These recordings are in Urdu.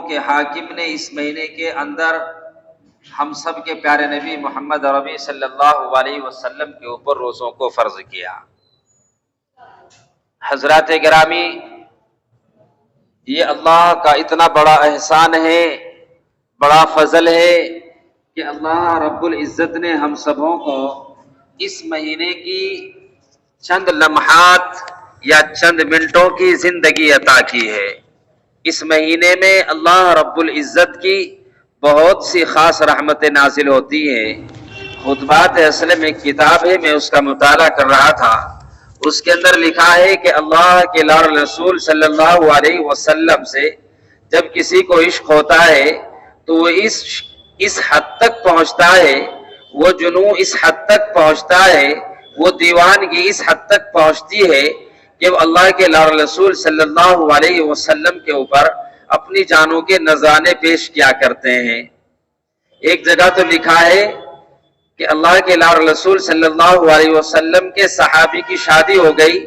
کے حاکم نے اس مہینے کے اندر ہم سب کے پیارے نبی محمد عربی صلی اللہ علیہ وسلم کے اوپر روزوں کو فرض کیا۔ حضرات گرامی، یہ اللہ کا اتنا بڑا احسان ہے، بڑا فضل ہے کہ اللہ رب العزت نے ہم سبوں کو اس مہینے کی چند لمحات یا چند منٹوں کی زندگی عطا کی ہے۔ اس مہینے میں اللہ رب العزت کی بہت سی خاص رحمتیں نازل ہوتی ہیں۔ خطبات اصل میں کتاب ہے، میں اس کا مطالعہ کر رہا تھا، اس کے اندر لکھا ہے کہ اللہ کے لاڈ رسول صلی اللہ علیہ وسلم سے جب کسی کو عشق ہوتا ہے تو وہ اس حد تک پہنچتا ہے، وہ جنون اس حد تک پہنچتا ہے، وہ دیوانگی اس حد تک پہنچتی ہے کہ وہ اللہ کے لاڈ رسول صلی اللہ علیہ وسلم کے اوپر اپنی جانوں کے نذرانے پیش کیا کرتے ہیں۔ ایک جگہ تو لکھا ہے کہ اللہ کے لاڈ رسول صلی اللہ علیہ وسلم کے صحابی کی شادی ہو گئی،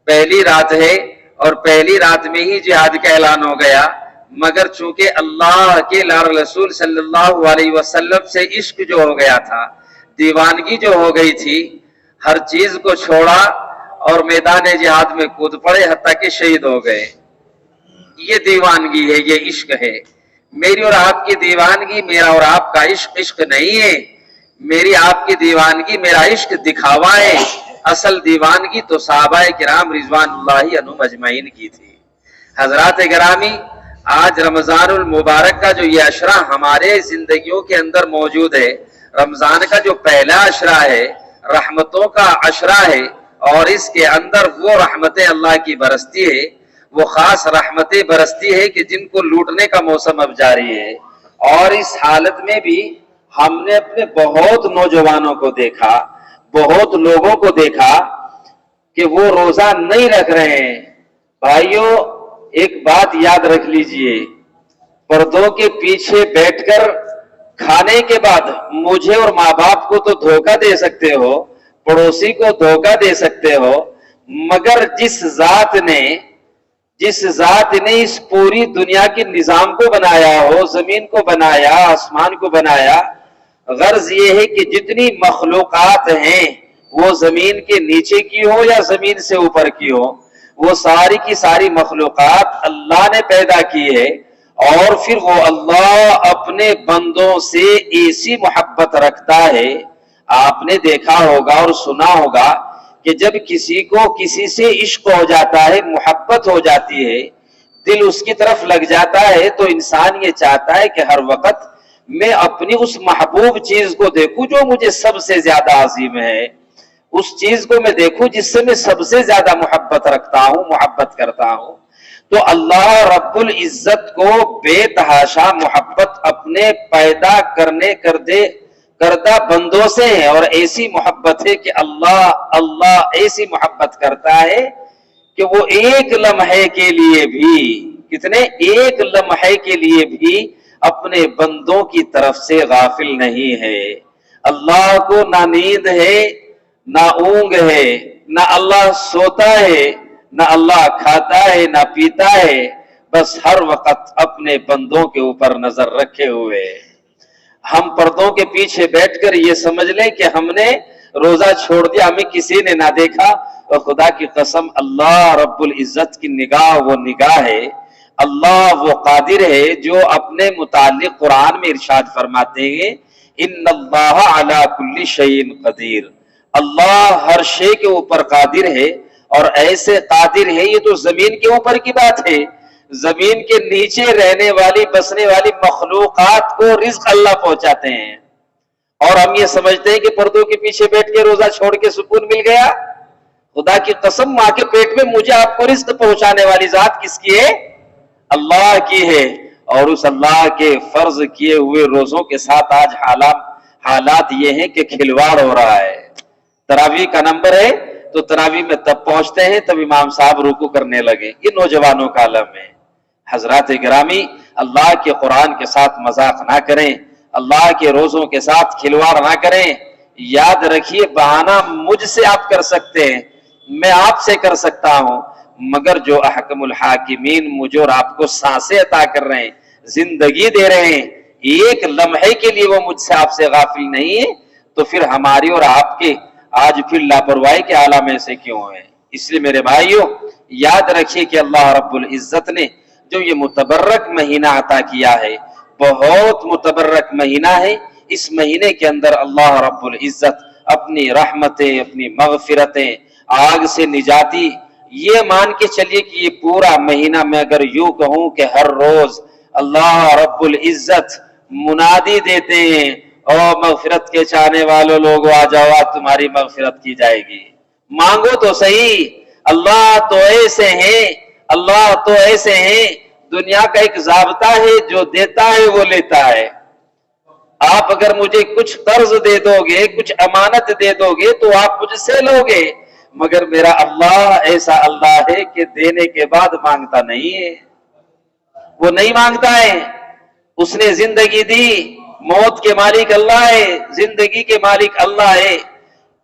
پہلی رات ہے اور پہلی رات میں ہی جہاد کا اعلان ہو گیا، مگر چونکہ اللہ کے لاڈ رسول صلی اللہ علیہ وسلم سے عشق جو ہو گیا تھا، دیوانگی جو ہو گئی تھی، ہر چیز کو چھوڑا اور میدان جہاد میں کود پڑے حتیٰ کہ شہید ہو گئے۔ یہ دیوانگی ہے، یہ عشق ہے۔ میری اور آپ کی دیوانگی میرا اور آپ کا عشق عشق نہیں ہے، میری آپ کی دیوانگی میرا عشق دکھاوا ہے، اصل دیوانگی تو صحابہ کرام رضوان اللہ عنہم اجمعین کی تھی۔ حضرات گرامی، آج رمضان المبارک کا جو یہ عشرہ ہمارے زندگیوں کے اندر موجود ہے، رمضان کا جو پہلا عشرہ ہے رحمتوں کا عشرہ ہے، اور اس کے اندر وہ رحمتیں اللہ کی برستی ہے، وہ خاص رحمتیں برستی ہے کہ جن کو لوٹنے کا موسم اب جاری ہے۔ اور اس حالت میں بھی ہم نے اپنے بہت نوجوانوں کو دیکھا، بہت لوگوں کو دیکھا کہ وہ روزہ نہیں رکھ رہے ہیں۔ بھائیوں، ایک بات یاد رکھ لیجئے، پردوں کے پیچھے بیٹھ کر کھانے کے بعد مجھے اور ماں باپ کو تو دھوکہ دے سکتے ہو، پڑوسی کو دھوکہ دے سکتے ہو، مگر جس ذات نے اس پوری دنیا کے نظام کو بنایا ہو، زمین کو بنایا، آسمان کو بنایا، غرض یہ ہے کہ جتنی مخلوقات ہیں وہ زمین کے نیچے کی ہو یا زمین سے اوپر کی ہو، وہ ساری کی ساری مخلوقات اللہ نے پیدا کی ہے، اور پھر وہ اللہ اپنے بندوں سے ایسی محبت رکھتا ہے۔ آپ نے دیکھا ہوگا اور سنا ہوگا کہ جب کسی کو کسی سے عشق ہو جاتا ہے، محبت ہو جاتی ہے، دل اس کی طرف لگ جاتا ہے، تو انسان یہ چاہتا ہے کہ ہر وقت میں اپنی اس محبوب چیز کو دیکھوں جو مجھے سب سے زیادہ عظیم ہے، اس چیز کو میں دیکھوں جس سے میں سب سے زیادہ محبت رکھتا ہوں، محبت کرتا ہوں۔ تو اللہ رب العزت کو بے تحاشا محبت اپنے پیدا کردہ بندوں سے ہے، اور ایسی محبت ہے کہ اللہ ایسی محبت کرتا ہے کہ وہ ایک لمحے کے لیے بھی، ایک لمحے کے لیے بھی اپنے بندوں کی طرف سے غافل نہیں ہے۔ اللہ کو نہ نیند ہے، نہ اونگ ہے، نہ اللہ سوتا ہے، نہ اللہ کھاتا ہے، نہ پیتا ہے، بس ہر وقت اپنے بندوں کے اوپر نظر رکھے ہوئے۔ ہم پردوں کے پیچھے بیٹھ کر یہ سمجھ لیں کہ ہم نے روزہ چھوڑ دیا، ہمیں کسی نے نہ دیکھا، اور خدا کی قسم اللہ رب العزت کی نگاہ وہ نگاہ ہے، اللہ وہ قادر ہے جو اپنے متعلق قرآن میں ارشاد فرماتے ہیں، ان اللہ علی کل شیء قدیر، اللہ ہر شے کے اوپر قادر ہے، اور ایسے قادر ہے، یہ تو زمین کے اوپر کی بات ہے، زمین کے نیچے رہنے والی بسنے والی مخلوقات کو رزق اللہ پہنچاتے ہیں، اور ہم یہ سمجھتے ہیں کہ پردوں کے پیچھے بیٹھ کے روزہ چھوڑ کے سکون مل گیا۔ خدا کی قسم، ماں کے پیٹ میں مجھے آپ کو رزق پہنچانے والی ذات کس کی ہے؟ اللہ کی ہے، اور اس اللہ کے فرض کیے ہوئے روزوں کے ساتھ آج حالات یہ ہیں کہ کھلواڑ ہو رہا ہے۔ تراویح کا نمبر ہے تو تراویح میں تب پہنچتے ہیں تب امام صاحب رکوع کرنے لگے، یہ نوجوانوں کا عالم ہے۔ حضرات گرامی، اللہ کے قرآن کے ساتھ مذاق نہ کریں، اللہ کے روزوں کے ساتھ کھلواڑ نہ کریں۔ یاد رکھیے، بہانہ مجھ سے آپ کر سکتے ہیں، میں آپ سے کر سکتا ہوں، مگر جو احکم الحاکمین مجھے اور آپ کو سانسیں عطا کر رہے ہیں، زندگی دے رہے ہیں، ایک لمحے کے لیے وہ مجھ سے آپ سے غافل نہیں ہے، تو پھر ہماری اور آپ کے آج پھر لاپرواہی کے عالم میں سے کیوں ہیں؟ اس لیے میرے بھائیوں یاد رکھیے کہ اللہ رب العزت نے جو یہ متبرک مہینہ عطا کیا ہے، بہت متبرک مہینہ ہے، اس مہینے کے اندر اللہ رب العزت اپنی رحمتیں، اپنی مغفرتیں، آگ سے نجاتی، یہ مان کے چلیے کہ یہ پورا مہینہ میں اگر یوں کہوں کہ ہر روز اللہ رب العزت منادی دیتے ہیں، او مغفرت کے چاہنے والوں لوگ آ جاؤ، تمہاری مغفرت کی جائے گی، مانگو تو صحیح۔ اللہ تو ایسے ہیں، اللہ تو ایسے ہیں، دنیا کا ایک ضابطہ ہے، جو دیتا ہے وہ لیتا ہے۔ آپ اگر مجھے کچھ قرض دے دو گے، کچھ امانت دے دو گے تو آپ مجھ سے لو گے، مگر میرا اللہ ایسا اللہ ہے کہ دینے کے بعد مانگتا نہیں ہے، وہ نہیں مانگتا ہے۔ اس نے زندگی دی، موت کے مالک اللہ ہے، زندگی کے مالک اللہ ہے۔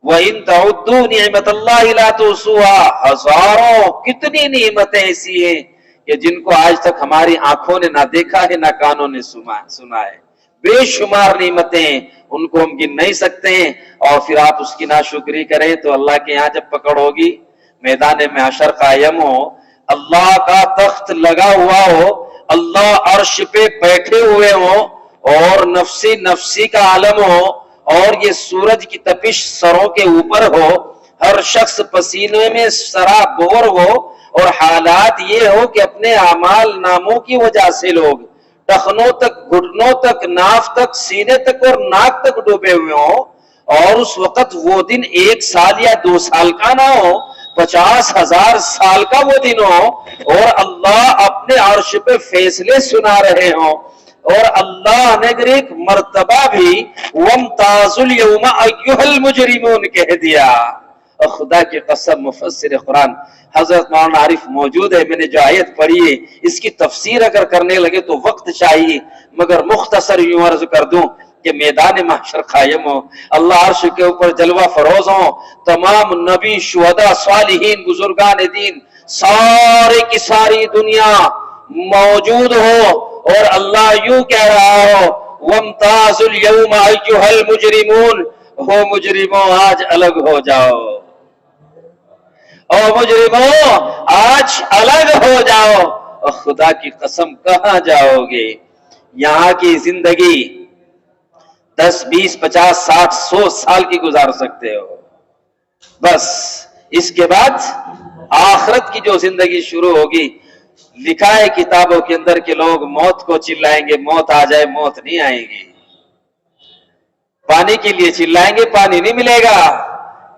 وَإِن تَعُدُّوا نِعْمَتَ اللَّهِ لَا تُحْصُوهَا، ہزاروں کتنی نعمتیں ایسی ہیں کہ جن کو آج تک ہماری آنکھوں نے نہ دیکھا ہے نہ کانوں نے سنا ہے، بے شمار نعمتیں، ان کو ہم گن نہیں سکتے ہیں۔ اور پھر آپ اس کی ناشکری کریں تو اللہ کے یہاں جب پکڑ ہوگی، میدان محشر قائم ہو، اللہ کا تخت لگا ہوا ہو، اللہ عرش پہ بیٹھے ہوئے ہوں، اور نفسی نفسی کا عالم ہو، اور یہ سورج کی تپش سروں کے اوپر ہو، ہر شخص پسینے میں سرابور ہو، اور حالات یہ ہو کہ اپنے اعمال ناموں کی وجہ سے لوگ ٹخنوں تک، گھٹنوں تک، ناف تک، سینے تک اور ناک تک ڈوبے ہوئے ہوں، اور اس وقت وہ دن 1 سال یا 2 سال کا نہ ہو، 50,000 سال کا وہ دن ہو، اور اللہ اپنے عرش پہ فیصلے سنا رہے ہوں، اور اللہ نے اگر ایک مرتبہ بھی وَامْتَازُوا الْيَوْمَ أَيُّهَا الْمُجْرِمُونَ کہہ دیا، اور خدا کی قسم مفسر قرآن حضرت مولانا عارف موجود ہے، میں نے جو آیت پڑھی ہے اس کی تفسیر اگر کرنے لگے تو وقت چاہیے، مگر مختصر یوں عرض کر دوں کہ میدان محشر قائم ہو، اللہ عرش کے اوپر جلوہ فروز ہوں، تمام نبی، شہداء، صالحین، بزرگان دین، سارے کی ساری دنیا موجود ہو، اور اللہ یوں کہہ رہا ہو وَامْتَازُوا الْيَوْمَ أَيُّهَا الْمُجْرِمُونَ، ہو مجرموں آج الگ ہو جاؤ، او مجرموں آج الگ ہو جاؤ، اور خدا کی قسم کہاں جاؤ گے؟ یہاں کی زندگی 10 20 50 60 100 سال کی گزار سکتے ہو، بس اس کے بعد آخرت کی جو زندگی شروع ہوگی، لکھا ہے کتابوں کے اندر کہ لوگ موت کو چلائیں گے، موت آ جائے، موت نہیں آئے گی، پانی کے لیے چلائیں گے، پانی نہیں ملے گا،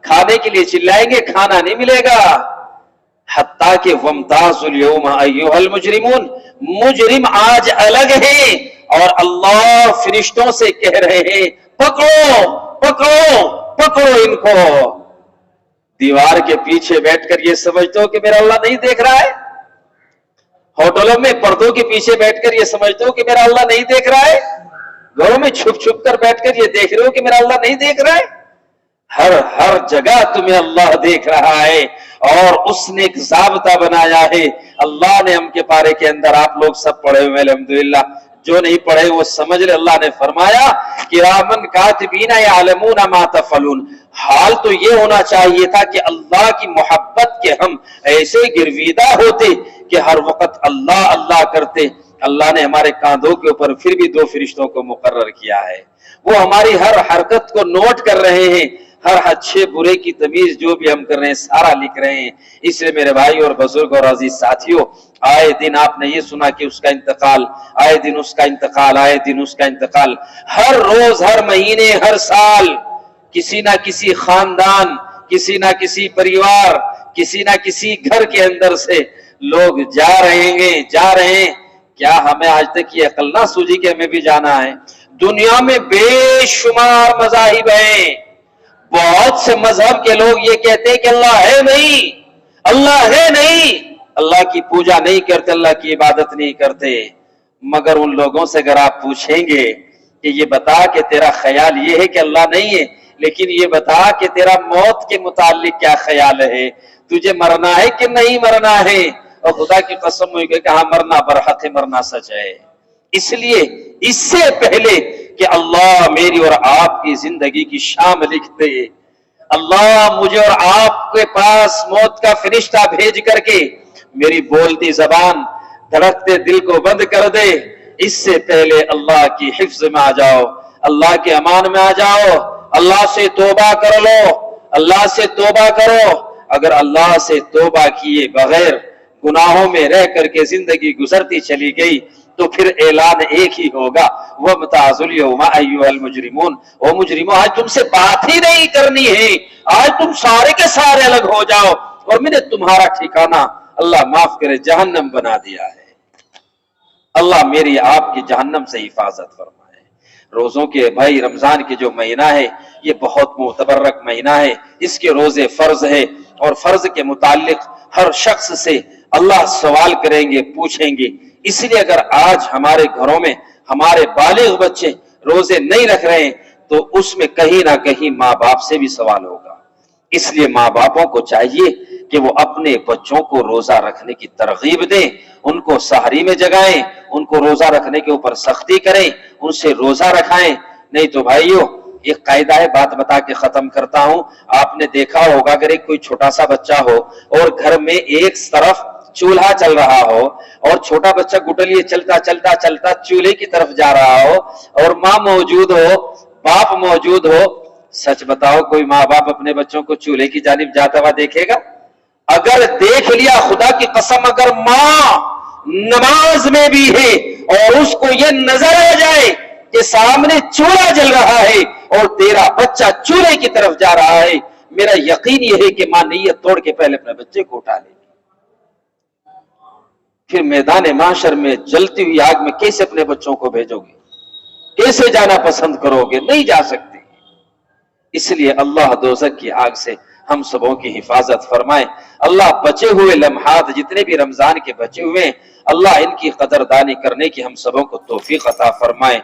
کھانے کے لیے چلائیں گے، کھانا نہیں ملے گا، حتیٰ کہ وَامْتَازُوا الْيَوْمَ أَيُّهَا الْمُجْرِمُونَ، مجرم آج الگ ہیں، اور اللہ فرشتوں سے کہہ رہے ہیں پکڑو پکڑو پکڑو ان کو۔ دیوار کے پیچھے بیٹھ کر یہ سمجھتے ہو کہ میرا اللہ نہیں دیکھ رہا ہے، ہوٹلوں میں پردوں کے پیچھے بیٹھ کر یہ سمجھتے ہو کہ میرا اللہ نہیں دیکھ رہا ہے، گھروں میں چھپ چھپ کر بیٹھ کر یہ دیکھ رہے ہو کہ میرا اللہ نہیں دیکھ رہا ہے، ہر جگہ تمہیں اللہ دیکھ رہا ہے، اور اس نے ایک ضابطہ بنایا ہے۔ اللہ نے ہم کے پارے کے اندر، آپ لوگ سب پڑھے ہوئے الحمدللہ، جو نہیں پڑھے وہ سمجھ لے، اللہ نے فرمایا کِرَامًا کَاتِبِینَ یَعْلَمُونَ مَا تَفْعَلُونَ، حال تو یہ ہونا چاہیے تھا کہ اللہ کی محبت کے ہم ایسے گرویدہ ہوتے کہ ہر وقت اللہ اللہ کرتے۔ اللہ نے ہمارے کاندھوں کے اوپر پھر بھی 2 فرشتوں کو مقرر کیا ہے، وہ ہماری ہر حرکت کو نوٹ کر رہے ہیں، ہر اچھے برے کی تمیز جو بھی ہم کر رہے ہیں سارا لکھ رہے ہیں۔ اس لیے میرے بھائی اور بزرگ اور عزیز ساتھیوں، آئے دن آپ نے یہ سنا کہ اس کا انتقال، آئے دن اس کا انتقال، آئے دن اس کا انتقال، ہر روز، ہر مہینے، ہر سال کسی نہ کسی خاندان، کسی نہ کسی پریوار، کسی نہ کسی گھر کے اندر سے لوگ جا رہے ہیں۔ کیا ہمیں آج تک یہ عقل نہ سوجی کہ ہمیں بھی جانا ہے؟ دنیا میں بے شمار مذاہب ہیں، بہت سے مذہب کے لوگ یہ کہتے ہیں کہ اللہ ہے نہیں، اللہ ہے نہیں، اللہ کی پوجا نہیں کرتے، اللہ کی عبادت نہیں کرتے، مگر ان لوگوں سے اگر آپ پوچھیں گے کہ یہ بتا کہ تیرا خیال یہ ہے کہ اللہ نہیں ہے، لیکن یہ بتا کہ تیرا موت کے متعلق کیا خیال ہے، تجھے مرنا ہے کہ نہیں مرنا ہے، اور خدا کی قسم ہوئی کہ ہاں مرنا برحق ہے، مرنا سچ ہے، اس لیے اس سے پہلے کہ اللہ میری اور آپ کی زندگی کی شام لکھ دے، اللہ مجھے اور آپ کے پاس موت کا فرشتہ بھیج کر کے میری بولتی زبان دھڑکتے دل کو بند کر دے، اس سے پہلے اللہ کی حفظ میں آ جاؤ، اللہ کے امان میں آ جاؤ، اللہ سے توبہ کر لو، اللہ سے توبہ کرو۔ اگر اللہ سے توبہ کیے بغیر گناہوں میں رہ کر کے زندگی گزرتی چلی گئی تو پھر اعلان ایک ہی ہوگا، وَامْتَازُوا الْيَوْمَ أَيُّهَا الْمُجْرِمُونَ، او مجرموں آج تم سے بات ہی نہیں کرنی ہے، آج تم سارے کے سارے الگ ہو جاؤ، اور میں نے تمہارا ٹھکانہ اللہ معاف کرے جہنم بنا دیا ہے۔ اللہ میری آپ کی جہنم سے حفاظت فرمائے۔ روزوں کے بھائی رمضان کے جو مہینہ ہے یہ بہت متبرک مہینہ ہے، اس کے روزے فرض ہے، اور فرض کے متعلق ہر شخص سے اللہ سوال کریں گے، پوچھیں گے۔ اس لیے اگر آج ہمارے گھروں میں ہمارے بالغ بچے روزے نہیں رکھ رہے ہیں تو اس میں کہیں نہ کہیں ماں باپ سے بھی سوال ہوگا۔ اس لیے ماں باپوں کو چاہیے کہ وہ اپنے بچوں کو روزہ رکھنے کی ترغیب دیں، ان کو سحری میں جگائیں، ان کو روزہ رکھنے کے اوپر سختی کریں، ان سے روزہ رکھائیں۔ نہیں تو بھائیو ایک قاعدہ ہے، بات بتا کے ختم کرتا ہوں۔ آپ نے دیکھا ہوگا اگر ایک کوئی چھوٹا سا بچہ ہو اور گھر میں ایک طرف چولہا چل رہا ہو اور چھوٹا بچہ گٹلیے چلتا چلتا چلتا چولہے کی طرف جا رہا ہو اور ماں موجود ہو، باپ موجود ہو، سچ بتاؤ کوئی ماں باپ اپنے بچوں کو چولہے کی جانب جاتا ہوا دیکھے گا؟ اگر دیکھ لیا خدا کی قسم، اگر ماں نماز میں بھی ہے اور اس کو یہ نظر آ جائے کہ سامنے چولہا جل رہا ہے اور تیرا بچہ چولہے کی طرف جا رہا ہے، میرا یقین یہ ہے کہ ماں نیت توڑ کے پہلے اپنے بچے کو اٹھا لے گی۔ پھر میدان محشر میں جلتی ہوئی آگ میں کیسے اپنے بچوں کو بھیجو گے؟ کیسے جانا پسند کرو گے؟ نہیں جا سکتے۔ اس لیے اللہ دوزخ کی آگ سے ہم سبوں کی حفاظت فرمائے۔ اللہ بچے ہوئے لمحات جتنے بھی رمضان کے بچے ہوئے ہیں، اللہ ان کی قدردانی کرنے کی ہم سبوں کو توفیق عطا فرمائے۔